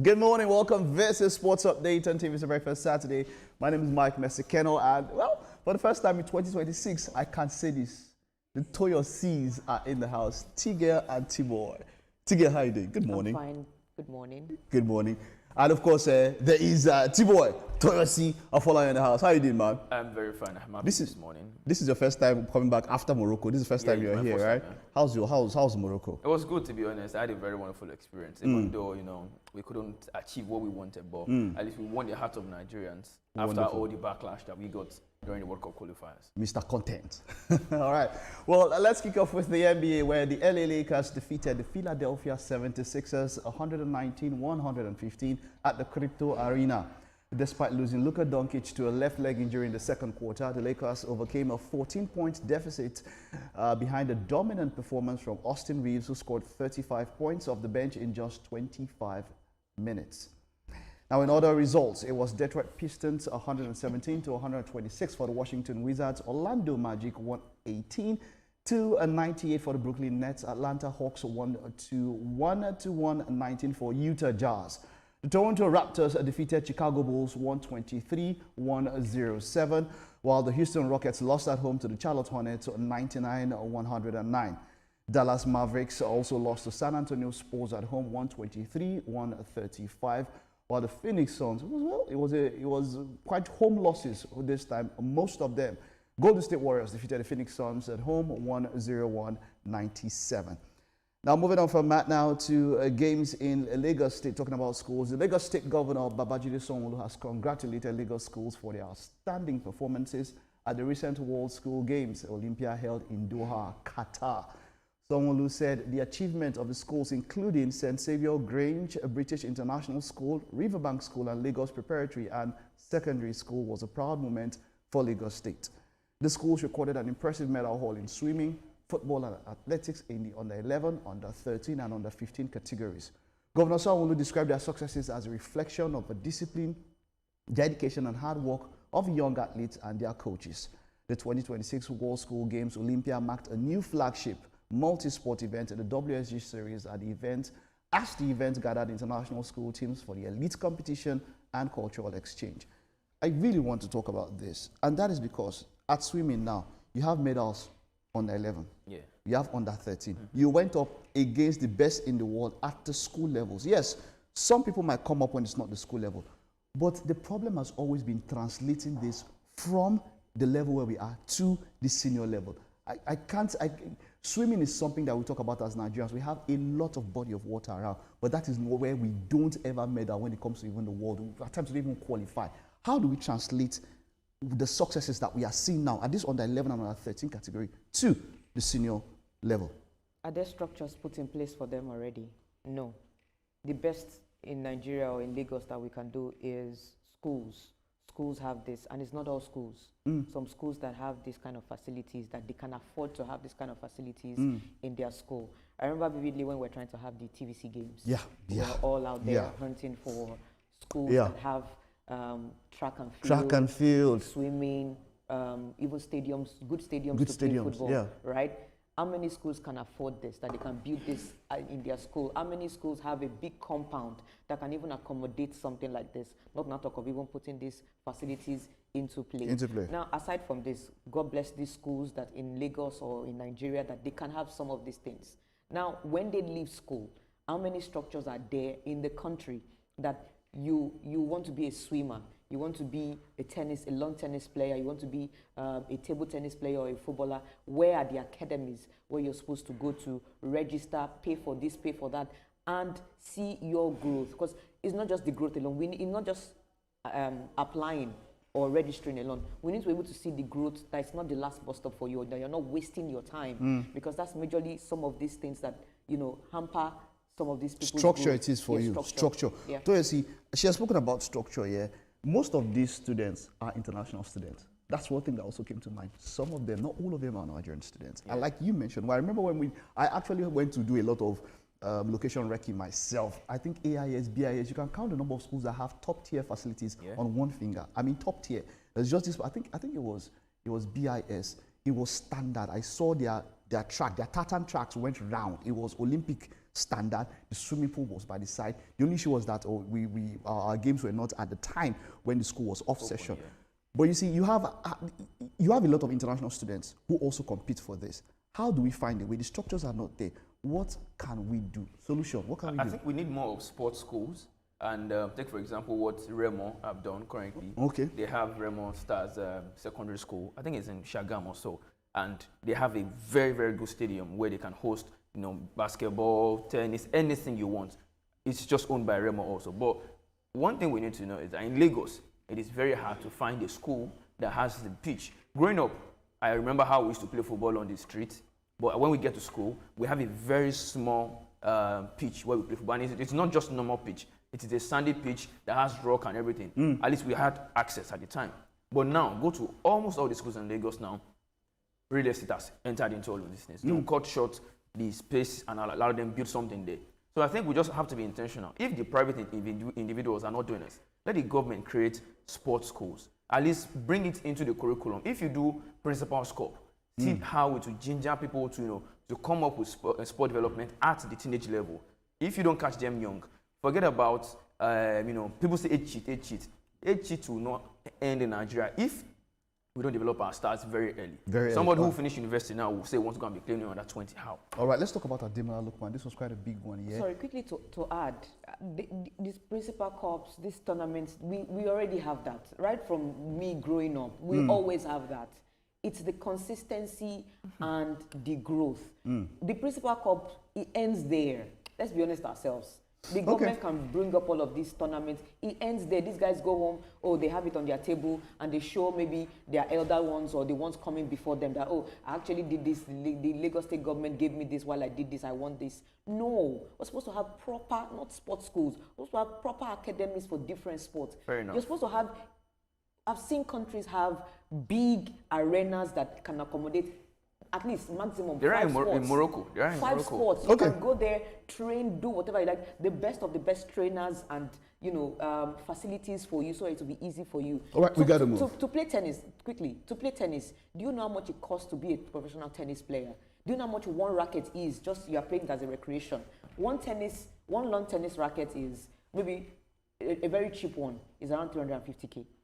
Good morning, welcome. This is Sports Update on TV's Breakfast Saturday. My name is Mike Messikeno, and well, for the first time in 2026, I can't say this. The Toyo C's are in the house. Tigger and T-Boy. Tigger, how you doing? Good morning. I'm fine. Good morning. Good morning. And of course, there is T-Boy, Toyo C, a follower in the house. How you doing, man? I'm very fine. I'm happy this morning. This is your first time coming back after Morocco. This is the first time you're here, right? How's Morocco? It was good, to be honest. I had a very wonderful experience. Even though, we couldn't achieve what we wanted, but at least we won the heart of Nigerians after all the backlash that we got during the World Cup qualifiers. Mr. Content. All right. Well, let's kick off with the NBA, where the LA Lakers defeated the Philadelphia 76ers 119-115 at the Crypto Arena. Despite losing Luka Doncic to a left leg injury in the second quarter, the Lakers overcame a 14-point deficit behind a dominant performance from Austin Reeves, who scored 35 points off the bench in just 25 minutes. Now, in other results, it was Detroit Pistons 117-126 for the Washington Wizards. Orlando Magic 118-98 for the Brooklyn Nets. Atlanta Hawks 101-119 for Utah Jazz. The Toronto Raptors defeated Chicago Bulls 123-107, while the Houston Rockets lost at home to the Charlotte Hornets 99-109. Dallas Mavericks also lost to San Antonio Spurs at home 123-135, while the Phoenix Suns, it was quite home losses this time, most of them. Golden State Warriors defeated the Phoenix Suns at home 101-97. Now, moving on from that now to games in Lagos State, talking about schools. The Lagos State Governor Babajide Sanwo-Olu has congratulated Lagos schools for their outstanding performances at the recent World School Games Olympia held in Doha, Qatar. Sanwo-Olu said the achievement of the schools, including St. Saviour Grange, a British International School, Riverbank School, and Lagos Preparatory and Secondary School, was a proud moment for Lagos State. The schools recorded an impressive medal haul in swimming, football and athletics in the under-11, under-13 and under-15 categories. Governor Sanwo-Olu described their successes as a reflection of the discipline, dedication and hard work of young athletes and their coaches. The 2026 World School Games Olympia marked a new flagship multi-sport event in the WSG series as the event gathered international school teams for the elite competition and cultural exchange. I really want to talk about this, and that is because at swimming now, you have medals under 11. Yeah. You have under 13. You went up against the best in the world at the school levels. Yes, some people might come up when it's not the school level, but the problem has always been translating this from the level where we are to the senior level. Swimming is something that we talk about as Nigerians. We have a lot of body of water around, but that is where we don't ever medal when it comes to even the world. At times we don't even qualify. How do we translate the successes that we are seeing now at this under 11 and under 13 category to the senior level? Are there structures put in place for them already? No. The best in Nigeria or in Lagos that we can do is schools. Schools have this, and it's not all schools. Some schools that have this kind of facilities, that they can afford to have this kind of facilities in their school. I remember vividly when we were trying to have the TVC games. We were all out there hunting for schools that have track and field, swimming, even stadiums, good stadiums to play football, right? How many schools can afford this, that they can build this in their school? How many schools have a big compound that can even accommodate something like this? Not talk of even putting these facilities into play. Now, aside from this, God bless these schools that in Lagos or in Nigeria that they can have some of these things. Now, when they leave school, how many structures are there in the country that you want to be a swimmer, you want to be a lawn tennis player, you want to be a table tennis player or a footballer? Where are the academies where you're supposed to go to register, pay for this, pay for that, and see your growth? Because it's not just the growth alone. It's not just applying or registering alone. We need to be able to see the growth, that it's not the last bus stop for you, that you're not wasting your time, because that's majorly some of these things that, hamper some of these people's structure growth. It is for you. Structure. Yeah. So you see, she has spoken about structure here. Most of these students are international students. That's one thing that also came to mind. Some of them, not all of them, are Nigerian students. And like you mentioned, well, I remember when I actually went to do a lot of location recce myself. I think AIS, BIS, you can count the number of schools that have top tier facilities on one finger. I mean, top tier. There's just this, I think it was BIS. It was standard. I saw their track, their tartan tracks went round. It was Olympic standard. The swimming pool was by the side. The only issue was that our games were not at the time when the school was off session. Yeah. But you see, you have a lot of international students who also compete for this. How do we find a way? The structures are not there. What can we do? Solution, what can we do? I think we need more of sports schools. And take, for example, what Remo have done currently. Okay. They have Remo Stars Secondary School. I think it's in Shagam or so. And they have a very, very good stadium where they can host, basketball, tennis, anything you want. It's just owned by Remo also. But one thing we need to know is that in Lagos, it is very hard to find a school that has the pitch. Growing up, I remember how we used to play football on the street. But when we get to school, we have a very small pitch where we play football. And it's not just normal pitch. It is a sandy pitch that has rock and everything. At least we had access at the time. But now, go to almost all the schools in Lagos now, real estate has entered into all of these things. They cut short the space and allow them build something there. So I think we just have to be intentional. If the private individuals are not doing this, let the government create sports schools. At least bring it into the curriculum. If you do principal scope, see how it will ginger people to come up with sport development at the teenage level. If you don't catch them young, forget about people say age cheat. Age cheat will not end in Nigeria if we don't develop our stars very early. Somebody who finished university now will say wants to go and be playing under 20. How? All right, let's talk about Ademola Lookman. This was quite a big one, yeah? Sorry, quickly to add, these principal cups, these tournaments, we already have that. Right from me growing up, we always have that. It's the consistency and the growth. The principal cup, it ends there. Let's be honest ourselves. The government can bring up all of these tournaments. It ends there. These guys go home, they have it on their table, and they show maybe their elder ones or the ones coming before them that, I actually did this. The Lagos State government gave me this while I did this. I want this. No. We're supposed to have proper, not sports schools, we're supposed to have proper academies for different sports. Fair enough. You're supposed to have, I've seen countries have big arenas that can accommodate at least maximum there 5 are sports. in Morocco. There are in 5 Morocco. sports. You can go there, train, do whatever you like. The best of the best trainers and facilities for you, so it will be easy for you. All right, we got to move. To play tennis quickly. To play tennis, do you know how much it costs to be a professional tennis player? Do you know how much one racket is? Just you are playing it as a recreation. One lawn tennis racket is maybe a very cheap one is around 350K.